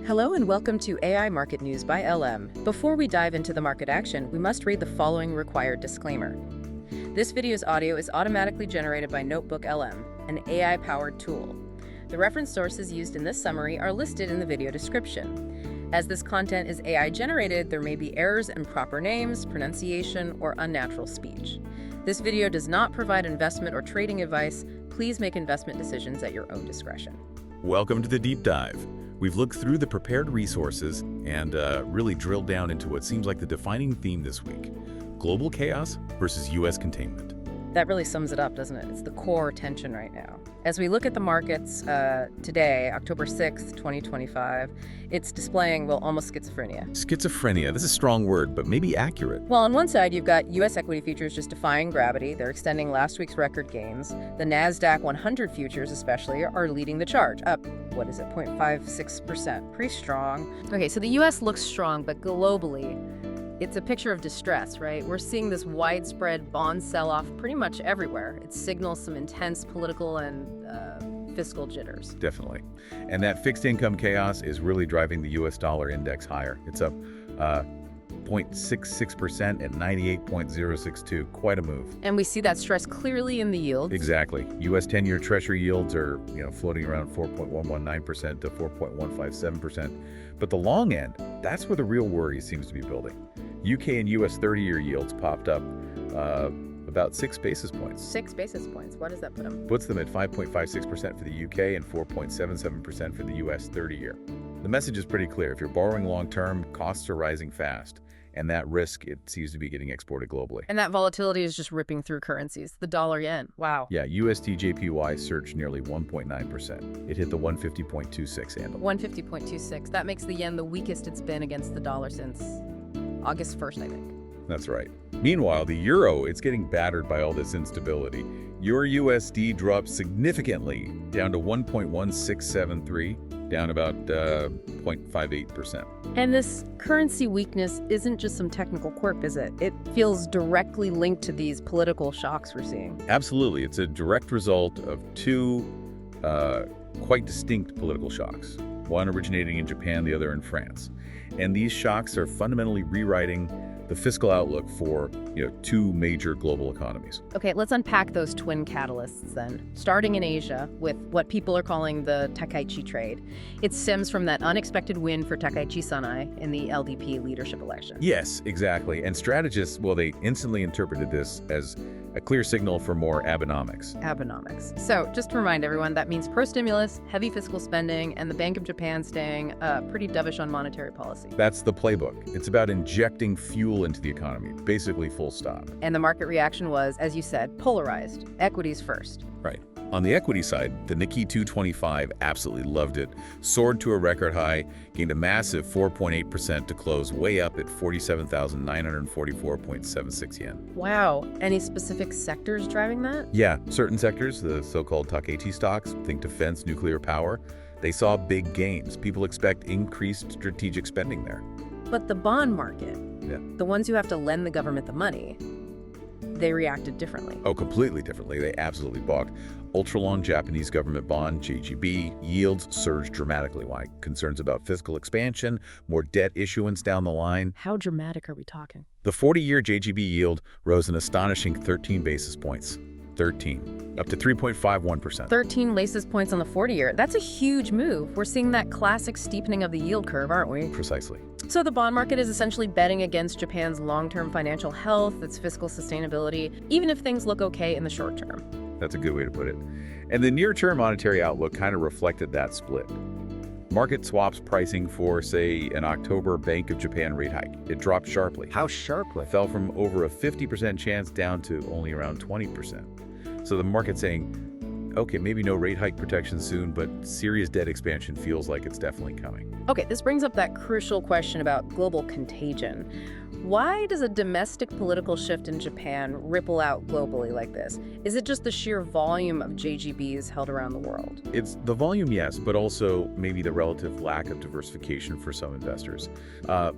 Hello and welcome to AI Market News by LM. Before we dive into the market action, we must read the following required disclaimer. This video's audio is automatically generated by NotebookLM, an AI-powered tool. The reference sources used in this summary are listed in the video description. As this content is AI-generated, there may be errors in proper names, pronunciation, or unnatural speech. This video does not provide investment or trading advice. Please make investment decisions at your own discretion. Welcome to the deep dive. We've looked through the prepared resources and really drilled down into what seems like the defining theme this week: global chaos versus U.S. containment. That really sums it up, doesn't it? It's the core tension right now. As we look at the markets today, October 6th, 2025, it's displaying, well, almost schizophrenia. Schizophrenia, this is a strong word, but maybe accurate. Well, on one side, you've got U.S. equity futures just defying gravity. They're extending last week's record gains. The NASDAQ 100 futures especially are leading the charge, up, 0.56%. Pretty strong. Okay, so the U.S. looks strong, but globally, it's a picture of distress, right? We're seeing this widespread bond sell-off pretty much everywhere. It signals some intense political and fiscal jitters. Definitely. And that fixed income chaos is really driving the U.S. dollar index higher. It's up 0.66% at 98.062. Quite a move. And we see that stress clearly in the yields. Exactly. U.S. 10-year Treasury yields are floating around 4.119% to 4.157%. But the long end, that's where the real worry seems to be building. UK and U.S. 30-year yields popped up about 6 basis points. 6 basis points. What does that put them? Puts them at 5.56% for the UK and 4.77% for the U.S. 30-year. The message is pretty clear. If you're borrowing long-term, costs are rising fast. And that risk, it seems to be getting exported globally. And that volatility is just ripping through currencies. The dollar-yen. Wow. Yeah, USD JPY surged nearly 1.9%. It hit the 150.26 handle. 150.26. That makes the yen the weakest it's been against the dollar since August 1st, I think. That's right. Meanwhile, the euro, it's getting battered by all this instability. Euro USD dropped significantly, down to 1.1673, down about 0.58%. And this currency weakness isn't just some technical quirk, is it? It feels directly linked to these political shocks we're seeing. Absolutely. It's a direct result of two quite distinct political shocks, one originating in Japan, the other in France. And these shocks are fundamentally rewriting the fiscal outlook for two major global economies. Okay, let's unpack those twin catalysts then. Starting in Asia with what people are calling the Takaichi trade. It stems from that unexpected win for Takaichi Sanai in the LDP leadership election. Yes, exactly. And strategists, well, they instantly interpreted this as a clear signal for more Abenomics. Abenomics. So just to remind everyone, that means pro-stimulus, heavy fiscal spending, and the Bank of Japan staying pretty dovish on monetary policy. That's the playbook. It's about injecting fuel into the economy, basically full stop. And the market reaction was, as you said, polarized. Equities first. Right. On the equity side, the Nikkei 225 absolutely loved it, soared to a record high, gained a massive 4.8% to close way up at 47,944.76 yen. Wow. Any specific sectors driving that? Yeah, certain sectors, the so-called Takeichi stocks, think defense, nuclear power, they saw big gains. People expect increased strategic spending there. But the bond market, Yeah. the ones who have to lend the government the money, they reacted differently. Oh, completely differently. They absolutely balked. Ultra-long Japanese government bond, JGB, yields surged dramatically. Why? Concerns about fiscal expansion, more debt issuance down the line. How dramatic are we talking? The 40-year JGB yield rose an astonishing 13 basis points. 13, up to 3.51%. 13 basis points on the 40-year. That's a huge move. We're seeing that classic steepening of the yield curve, aren't we? Precisely. So the bond market is essentially betting against Japan's long-term financial health, its fiscal sustainability, even if things look okay in the short term. That's a good way to put it. And the near-term monetary outlook kind of reflected that split. Market swaps pricing for, say, an October Bank of Japan rate hike. It dropped sharply. How sharply? It fell from over a 50% chance down to only around 20%. So the market's saying, okay, maybe no rate hike protection soon, but serious debt expansion feels like it's definitely coming. Okay, this brings up that crucial question about global contagion. Why does a domestic political shift in Japan ripple out globally like this? Is it just the sheer volume of JGBs held around the world? It's the volume, yes, but also maybe the relative lack of diversification for some investors.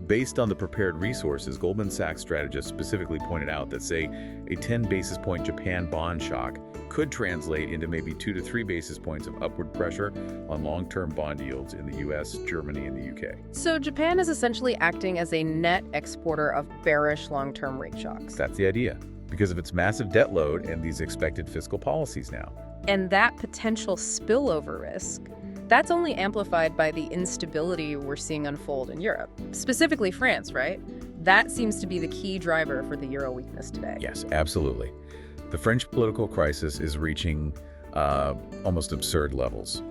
Based on the prepared resources, Goldman Sachs strategists specifically pointed out that, say, a 10 basis point Japan bond shock could translate into maybe 2 to 3 basis points of upward pressure on long-term bond yields in the US, Germany, and the UK. So Japan is essentially acting as a net exporter of bearish long-term rate shocks. That's the idea, because of its massive debt load and these expected fiscal policies now. And that potential spillover risk, that's only amplified by the instability we're seeing unfold in Europe, specifically France, right? That seems to be the key driver for the euro weakness today. Yes, absolutely. The French political crisis is reaching almost absurd levels.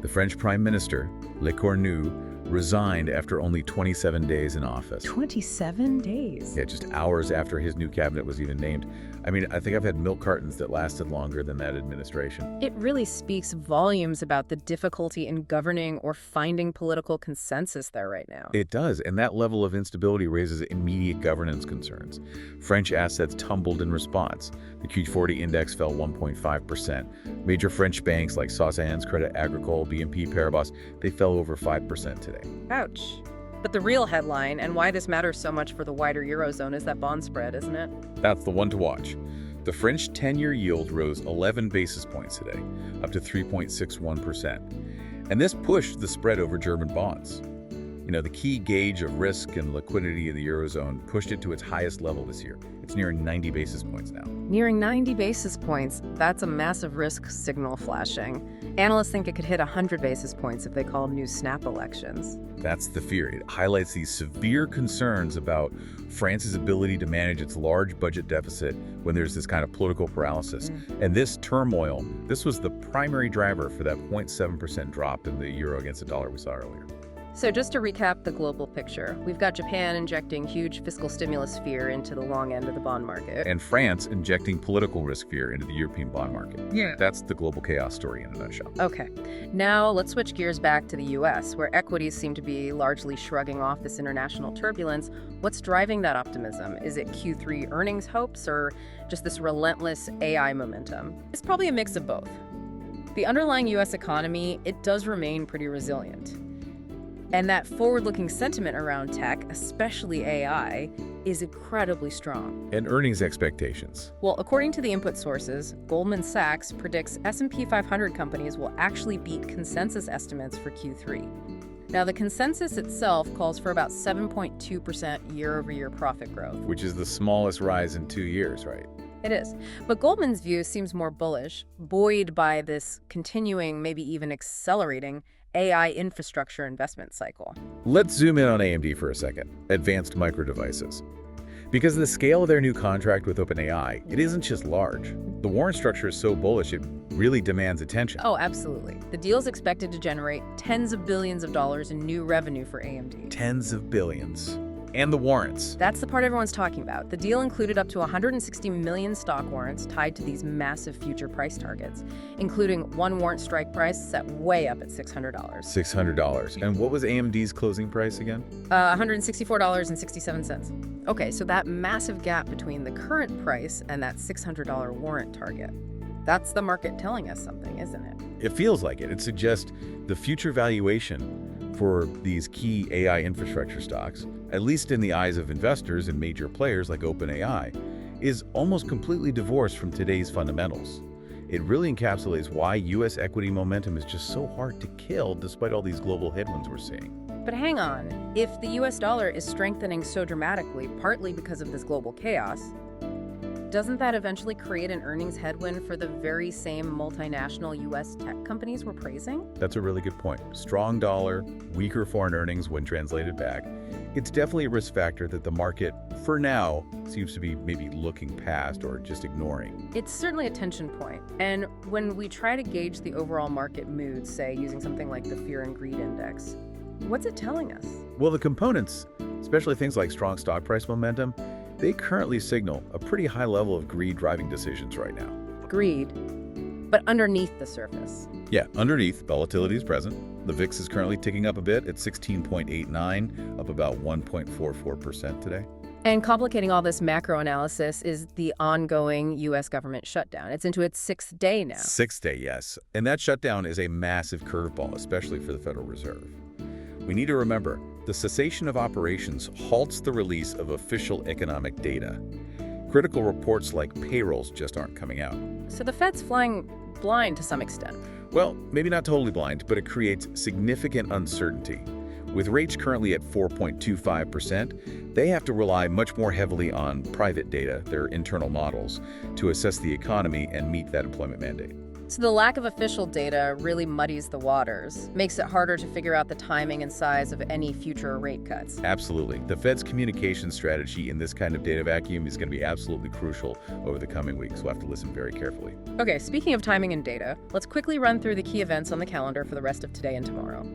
The French Prime Minister, Le Cornu, resigned after only 27 days in office. 27 days? Yeah, just hours after his new cabinet was even named. I mean, I think I've had milk cartons that lasted longer than that administration. It really speaks volumes about the difficulty in governing or finding political consensus there right now. It does, and that level of instability raises immediate governance concerns. French assets tumbled in response. The CAC 40 index fell 1.5%. Major French banks like Société Crédit Agricole, BNP Paribas, they fell over 5% today. Ouch. But the real headline, and why this matters so much for the wider Eurozone, is that bond spread, isn't it? That's the one to watch. The French 10-year yield rose 11 basis points today, up to 3.61%. And this pushed the spread over German bonds. You know, the key gauge of risk and liquidity in the Eurozone pushed it to its highest level this year. It's nearing 90 basis points now. Nearing 90 basis points, that's a massive risk signal flashing. Analysts think it could hit 100 basis points if they call new snap elections. That's the fear. It highlights these severe concerns about France's ability to manage its large budget deficit when there's this kind of political paralysis. And this turmoil, this was the primary driver for that 0.7% drop in the euro against the dollar we saw earlier. So just to recap the global picture, we've got Japan injecting huge fiscal stimulus fear into the long end of the bond market. And France injecting political risk fear into the European bond market. Yeah. That's the global chaos story in a nutshell. Okay. Now let's switch gears back to the US, where equities seem to be largely shrugging off this international turbulence. What's driving that optimism? Is it Q3 earnings hopes or just this relentless AI momentum? It's probably a mix of both. The underlying US economy, it does remain pretty resilient. And that forward-looking sentiment around tech, especially AI, is incredibly strong. And earnings expectations. Well, according to the input sources, Goldman Sachs predicts S&P 500 companies will actually beat consensus estimates for Q3. Now, the consensus itself calls for about 7.2% year-over-year profit growth. Which is the smallest rise in 2 years, right? It is. But Goldman's view seems more bullish, buoyed by this continuing, maybe even accelerating, AI infrastructure investment cycle. Let's zoom in on AMD for a second, Advanced Micro Devices. Because of the scale of their new contract with OpenAI, it isn't just large. The warrant structure is so bullish, it really demands attention. Oh, absolutely. The deal's expected to generate tens of billions of dollars in new revenue for AMD. Tens of billions. And the warrants. That's the part everyone's talking about. The deal included up to 160 million stock warrants tied to these massive future price targets, including one warrant strike price set way up at $600. $600. And what was AMD's closing price again? $164.67. Okay, so that massive gap between the current price and that $600 warrant target. That's the market telling us something, isn't it? It feels like it. It suggests the future valuation for these key AI infrastructure stocks, at least in the eyes of investors and major players like OpenAI, is almost completely divorced from today's fundamentals. It really encapsulates why U.S. equity momentum is just so hard to kill despite all these global headwinds we're seeing. But hang on, if the U.S. dollar is strengthening so dramatically, partly because of this global chaos, doesn't that eventually create an earnings headwind for the very same multinational U.S. tech companies we're praising? That's a really good point. Strong dollar, weaker foreign earnings when translated back. It's definitely a risk factor that the market, for now, seems to be maybe looking past or just ignoring. It's certainly a tension point. And when we try to gauge the overall market mood, say, using something like the Fear and Greed Index, what's it telling us? Well, the components, especially things like strong stock price momentum, they currently signal a pretty high level of greed driving decisions right now. Greed, but underneath the surface. Yeah, underneath, volatility is present. The VIX is currently ticking up a bit at 16.89, up about 1.44% today. And complicating all this macro analysis is the ongoing U.S. government shutdown. It's into its 6th day now. 6th day, yes. And that shutdown is a massive curveball, especially for the Federal Reserve. We need to remember, the cessation of operations halts the release of official economic data. Critical reports like payrolls just aren't coming out. So the Fed's flying blind to some extent. Well, maybe not totally blind, but it creates significant uncertainty. With rates currently at 4.25%, they have to rely much more heavily on private data, their internal models, to assess the economy and meet that employment mandate. So the lack of official data really muddies the waters, makes it harder to figure out the timing and size of any future rate cuts. Absolutely. The Fed's communication strategy in this kind of data vacuum is going to be absolutely crucial over the coming weeks. We'll have to listen very carefully. Okay, speaking of timing and data, let's quickly run through the key events on the calendar for the rest of today and tomorrow.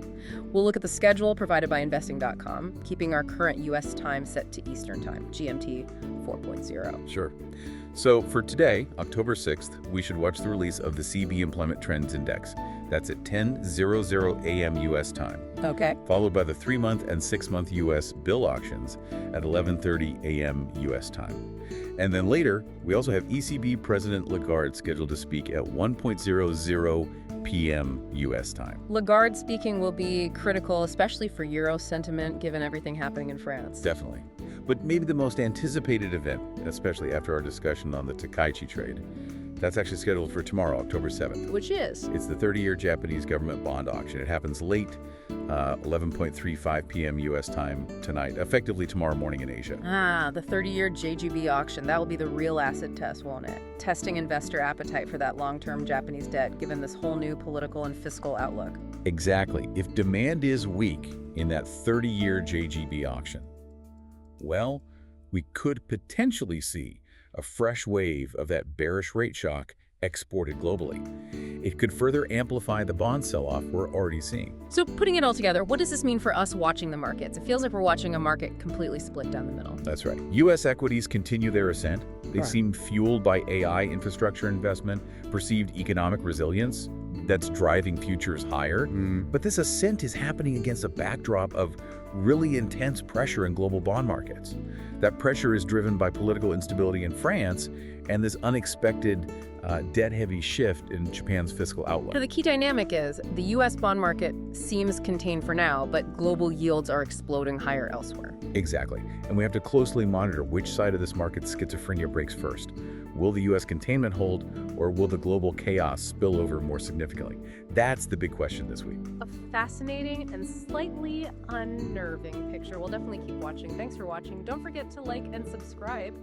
We'll look at the schedule provided by investing.com, keeping our current U.S. time set to Eastern Time, GMT 4.0. Sure. So for today, October 6th, we should watch the release of the CB Employment Trends Index. That's at 10:00 a.m. U.S. time. Okay. Followed by the 3-month and 6-month U.S. bill auctions at 11:30 a.m. U.S. time. And then later, we also have ECB President Lagarde scheduled to speak at 1:00 p.m. U.S. time. Lagarde speaking will be critical, especially for Euro sentiment, given everything happening in France. Definitely. But maybe the most anticipated event, especially after our discussion on the Takaichi trade, that's actually scheduled for tomorrow, October 7th. Which is? It's the 30-year Japanese government bond auction. It happens late, 11:35 p.m. U.S. time tonight, effectively tomorrow morning in Asia. Ah, the 30-year JGB auction. That will be the real acid test, won't it? Testing investor appetite for that long-term Japanese debt, given this whole new political and fiscal outlook. Exactly. If demand is weak in that 30-year JGB auction, well, we could potentially see a fresh wave of that bearish rate shock exported globally. It could further amplify the bond sell-off we're already seeing. So putting it all together, what does this mean for us watching the markets? It feels like we're watching a market completely split down the middle. That's right. U.S. equities continue their ascent. They seem fueled by AI infrastructure investment, perceived economic resilience that's driving futures higher. But this ascent is happening against a backdrop of really intense pressure in global bond markets. That pressure is driven by political instability in France and this unexpected debt-heavy shift in Japan's fiscal outlook. So the key dynamic is the U.S. bond market seems contained for now, but global yields are exploding higher elsewhere. Exactly. And we have to closely monitor which side of this market's schizophrenia breaks first. Will the U.S. containment hold, or will the global chaos spill over more significantly? That's the big question this week. A fascinating and slightly unnerving picture. We'll definitely keep watching. Thanks for watching. Don't forget to like and subscribe.